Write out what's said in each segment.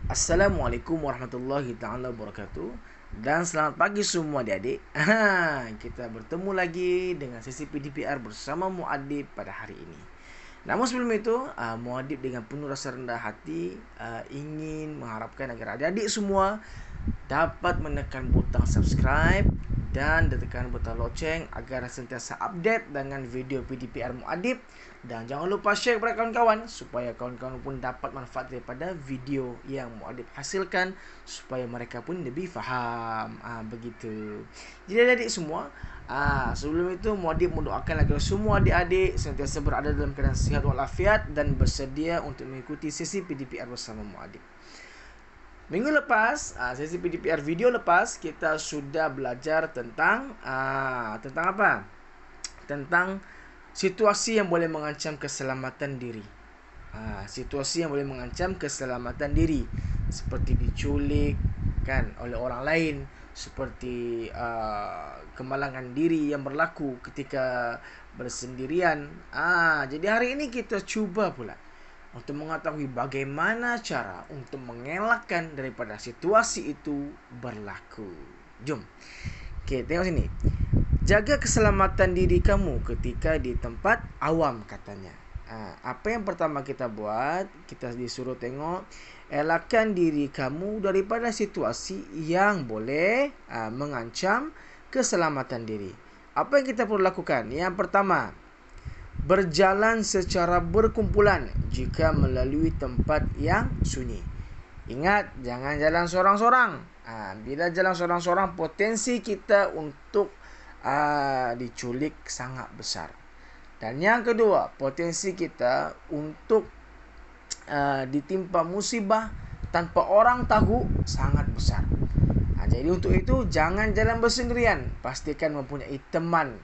Assalamualaikum warahmatullahi taala wabarakatuh. Dan selamat pagi semua adik-adik. Kita bertemu lagi dengan sesi PDPR bersama Muadib pada hari ini. Namun sebelum itu, Muadib dengan penuh rasa rendah hati ingin mengharapkan agar adik-adik semua dapat menekan butang subscribe dan tekan butang loceng agar sentiasa update dengan video PDPR Muadib, dan jangan lupa share kepada kawan-kawan supaya kawan-kawan pun dapat manfaat daripada video yang Muadib hasilkan supaya mereka pun lebih faham. Begitu. Jadi adik-adik semua, sebelum itu Muadib mendoakan agar semua adik-adik sentiasa berada dalam keadaan sihat walafiat dan bersedia untuk mengikuti sesi PDPR bersama Muadib. Minggu lepas, sesi PDPR video lepas, kita sudah belajar tentang apa? Tentang situasi yang boleh mengancam keselamatan diri. Situasi yang boleh mengancam keselamatan diri, seperti diculik kan oleh orang lain, seperti kemalangan diri yang berlaku ketika bersendirian. Jadi hari ini kita cuba pula untuk mengetahui bagaimana cara untuk mengelakkan daripada situasi itu berlaku. Jom. Okey, tengok sini. Jaga keselamatan diri kamu ketika di tempat awam, katanya. Apa yang pertama kita buat? Kita disuruh tengok, elakkan diri kamu daripada situasi yang boleh mengancam keselamatan diri. Apa yang kita perlu lakukan? Yang pertama, berjalan secara berkumpulan jika melalui tempat yang sunyi. Ingat, jangan jalan seorang-seorang. Bila jalan seorang-seorang, potensi kita untuk diculik sangat besar. Dan yang kedua, potensi kita untuk ditimpa musibah tanpa orang tahu sangat besar. Jadi untuk itu, jangan jalan bersendirian. Pastikan mempunyai teman,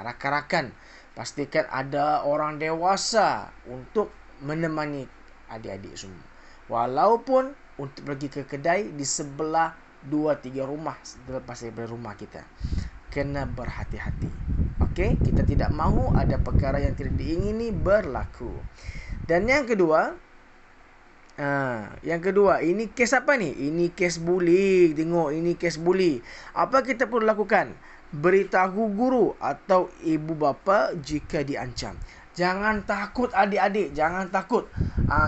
rakan-rakan. Pastikan ada orang dewasa untuk menemani adik-adik semua. Walaupun untuk pergi ke kedai di sebelah 2-3 rumah lepas daripada rumah kita. Kena berhati-hati. Okey, kita tidak mahu ada perkara yang tidak diingini berlaku. Dan yang kedua, ini kes apa ni? Ini kes buli. Tengok, ini kes buli. Apa kita perlu lakukan? Beritahu guru atau ibu bapa jika diancam. Jangan takut adik-adik, jangan takut.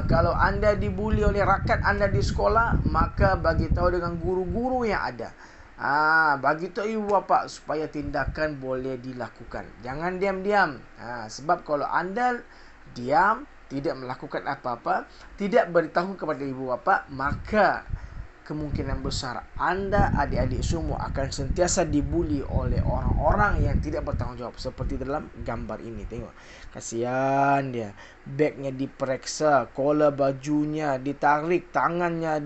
Kalau anda dibuli oleh rakan anda di sekolah, maka bagi tahu dengan guru-guru yang ada. Bagi tahu ibu bapa supaya tindakan boleh dilakukan. Jangan diam-diam. Sebab kalau anda diam, tidak melakukan apa-apa, tidak beritahu kepada ibu bapa, maka kemungkinan besar anda adik-adik semua akan sentiasa dibuli oleh orang-orang yang tidak bertanggungjawab. Seperti dalam gambar ini. Tengok, kasihan dia. Bagnya diperiksa, collar bajunya ditarik, tangannya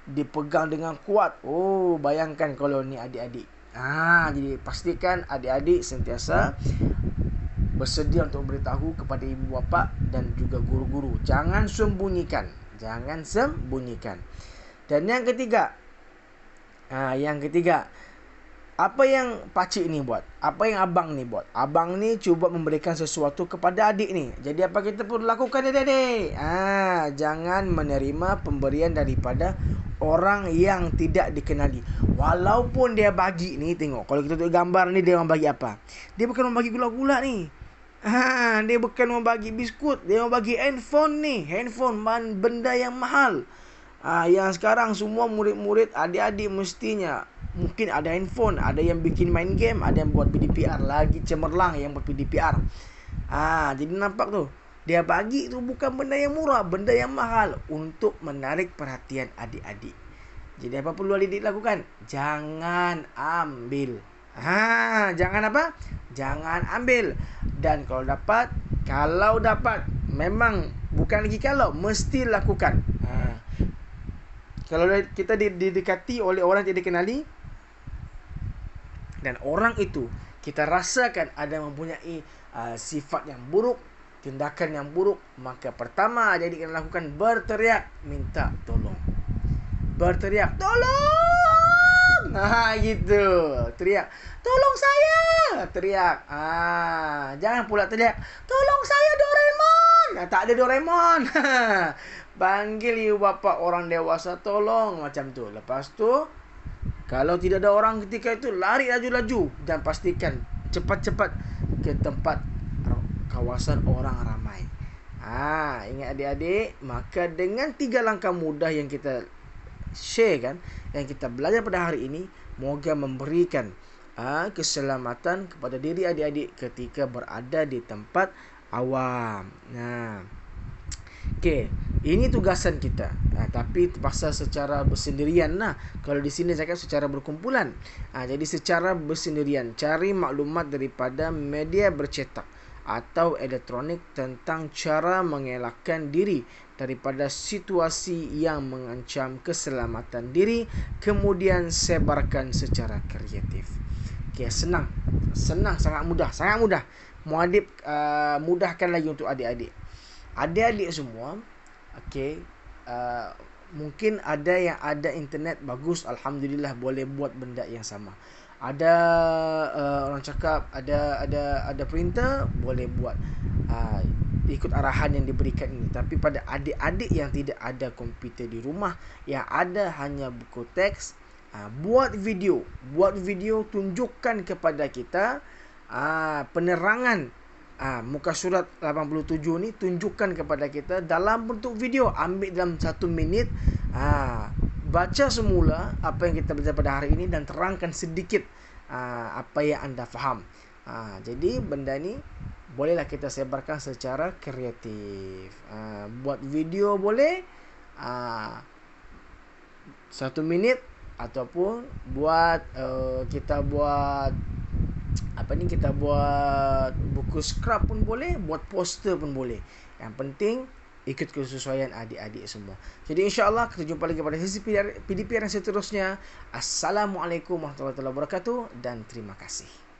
dipegang dengan kuat. Oh, bayangkan kalau ni adik-adik. Jadi pastikan adik-adik sentiasa bersedia untuk beritahu kepada ibu bapa dan juga guru-guru. Jangan sembunyikan. Dan yang ketiga, apa yang pakcik ni buat? Apa yang abang ni buat? Abang ni cuba memberikan sesuatu kepada adik ni. Jadi apa kita perlu lakukan, adik-adik? Jangan menerima pemberian daripada orang yang tidak dikenali. Walaupun dia bagi ni, tengok. Kalau kita tengok gambar ni, dia orang bagi apa? Dia bukan membagi gula-gula ni. Dia bukan membagi biskut. Dia membagi handphone ni. Handphone, benda yang mahal. Yang sekarang semua murid-murid, adik-adik mestinya mungkin ada handphone, ada yang bikin main game, ada yang buat PDPR, lagi cemerlang yang buat PDPR. Jadi nampak tu, dia bagi tu bukan benda yang murah, benda yang mahal untuk menarik perhatian adik-adik. Jadi apa perlu adik-adik lakukan? Jangan ambil. Jangan apa? Jangan ambil. Dan kalau dapat, memang bukan lagi kalau, mesti lakukan. Kalau kita didekati oleh orang yang tidak dikenali dan orang itu kita rasakan ada mempunyai sifat yang buruk, tindakan yang buruk, maka pertama jadi kita lakukan berteriak minta tolong. Berteriak, tolong! Gitu. Teriak, tolong saya! Teriak. Jangan pula teriak, tolong saya Doraemon! Tak ada Doraemon. Panggil ibu bapa orang dewasa, tolong, macam tu. Lepas tu, kalau tidak ada orang ketika itu, lari laju-laju dan pastikan cepat-cepat ke tempat kawasan orang ramai. Ingat adik-adik, maka dengan 3 langkah mudah yang kita share kan, yang kita belajar pada hari ini, moga memberikan keselamatan kepada diri adik-adik ketika berada di tempat awam. Okey, ini tugasan kita. Tapi terpaksa secara bersendirian lah. Kalau di sini saya kata secara berkumpulan. Jadi secara bersendirian, cari maklumat daripada media bercetak atau elektronik tentang cara mengelakkan diri daripada situasi yang mengancam keselamatan diri, kemudian sebarkan secara kreatif. Okey, senang, sangat mudah. Muadib mudahkan lagi untuk adik-adik. Adik-adik semua, okey, mungkin ada yang ada internet bagus, alhamdulillah boleh buat benda yang sama. Ada orang cakap ada printer, boleh buat ikut arahan yang diberikan ini. Tapi pada adik-adik yang tidak ada komputer di rumah, yang ada hanya buku teks, buat video, tunjukkan kepada kita penerangan muka surat 87 ni, tunjukkan kepada kita dalam bentuk video, ambil dalam 1 minit. Baca semula apa yang kita belajar pada hari ini dan terangkan sedikit apa yang anda faham. Jadi benda ni bolehlah kita sebarkan secara kreatif. Buat video boleh 1 minit, ataupun buat kita buat kita buat buku scrap pun boleh, buat poster pun boleh. Yang penting ikut kesesuaian adik-adik semua. Jadi insya-Allah kita jumpa lagi pada sesi PDPR yang seterusnya. Assalamualaikum warahmatullahi wabarakatuh dan terima kasih.